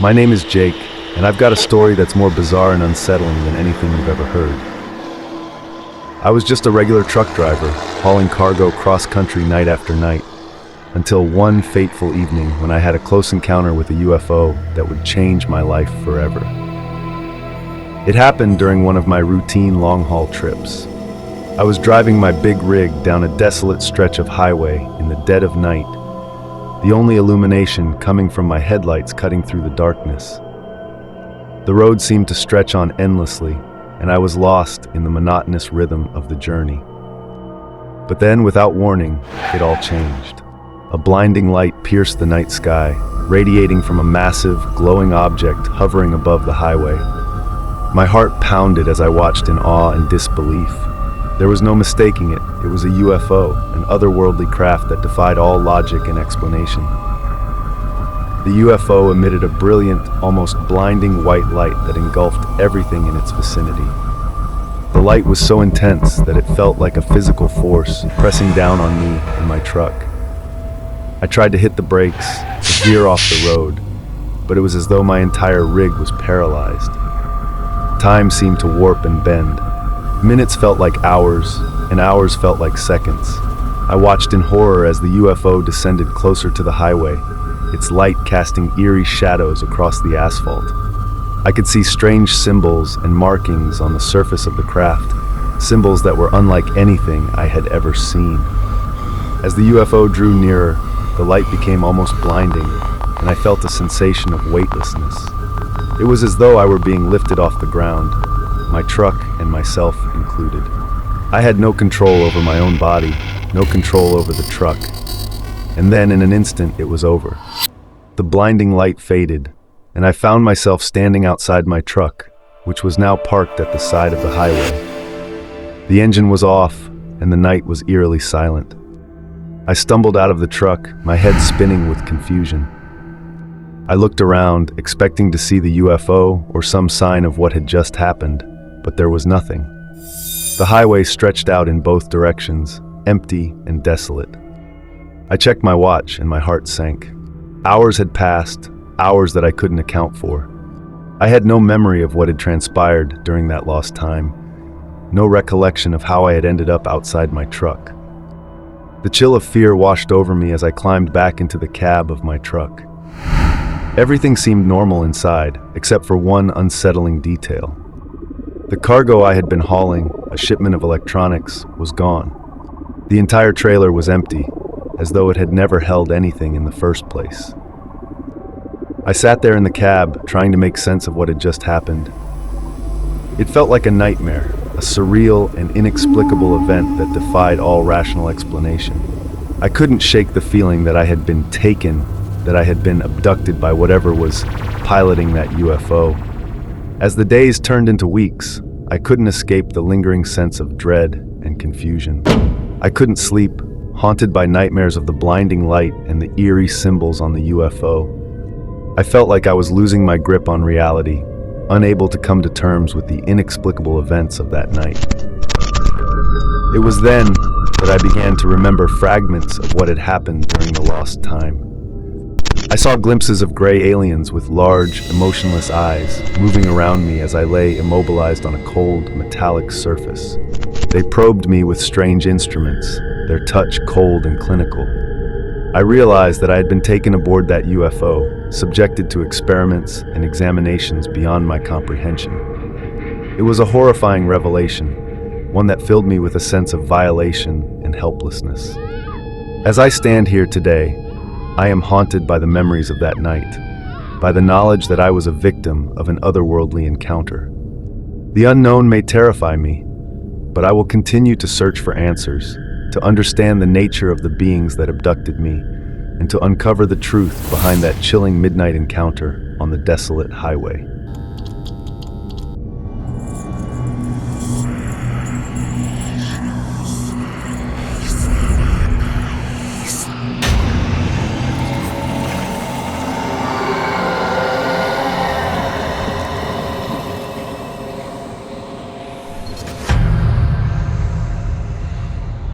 My name is Jake, and I've got a story that's more bizarre and unsettling than anything you've ever heard. I was just a regular truck driver, hauling cargo cross-country night after night, until one fateful evening when I had a close encounter with a UFO that would change my life forever. It happened during one of my routine long-haul trips. I was driving my big rig down a desolate stretch of highway in the dead of night, the only illumination coming from my headlights cutting through the darkness. The road seemed to stretch on endlessly, and I was lost in the monotonous rhythm of the journey. But then, without warning, it all changed. A blinding light pierced the night sky, radiating from a massive, glowing object hovering above the highway. My heart pounded as I watched in awe and disbelief. There was no mistaking it. It was a UFO, an otherworldly craft that defied all logic and explanation. The UFO emitted a brilliant, almost blinding white light that engulfed everything in its vicinity. The light was so intense that it felt like a physical force pressing down on me and my truck. I tried to hit the brakes, to veer off the road, but it was as though my entire rig was paralyzed. Time seemed to warp and bend. Minutes felt like hours, and hours felt like seconds. I watched in horror as the UFO descended closer to the highway, its light casting eerie shadows across the asphalt. I could see strange symbols and markings on the surface of the craft, symbols that were unlike anything I had ever seen. As the UFO drew nearer, the light became almost blinding, and I felt a sensation of weightlessness. It was as though I were being lifted off the ground, my truck and myself included. I had no control over my own body, no control over the truck. And then in an instant, it was over. The blinding light faded, and I found myself standing outside my truck, which was now parked at the side of the highway. The engine was off, and the night was eerily silent. I stumbled out of the truck, my head spinning with confusion. I looked around, expecting to see the UFO or some sign of what had just happened, but there was nothing. The highway stretched out in both directions, empty and desolate. I checked my watch and my heart sank. Hours had passed, hours that I couldn't account for. I had no memory of what had transpired during that lost time, no recollection of how I had ended up outside my truck. The chill of fear washed over me as I climbed back into the cab of my truck. Everything seemed normal inside, except for one unsettling detail. The cargo I had been hauling, a shipment of electronics, was gone. The entire trailer was empty, as though it had never held anything in the first place. I sat there in the cab, trying to make sense of what had just happened. It felt like a nightmare, a surreal and inexplicable event that defied all rational explanation. I couldn't shake the feeling that I had been taken, that I had been abducted by whatever was piloting that UFO. As the days turned into weeks, I couldn't escape the lingering sense of dread and confusion. I couldn't sleep, haunted by nightmares of the blinding light and the eerie symbols on the UFO. I felt like I was losing my grip on reality, unable to come to terms with the inexplicable events of that night. It was then that I began to remember fragments of what had happened during the lost time. I saw glimpses of gray aliens with large, emotionless eyes moving around me as I lay immobilized on a cold, metallic surface. They probed me with strange instruments, their touch cold and clinical. I realized that I had been taken aboard that UFO, subjected to experiments and examinations beyond my comprehension. It was a horrifying revelation, one that filled me with a sense of violation and helplessness. As I stand here today, I am haunted by the memories of that night, by the knowledge that I was a victim of an otherworldly encounter. The unknown may terrify me, but I will continue to search for answers, to understand the nature of the beings that abducted me, and to uncover the truth behind that chilling midnight encounter on the desolate highway.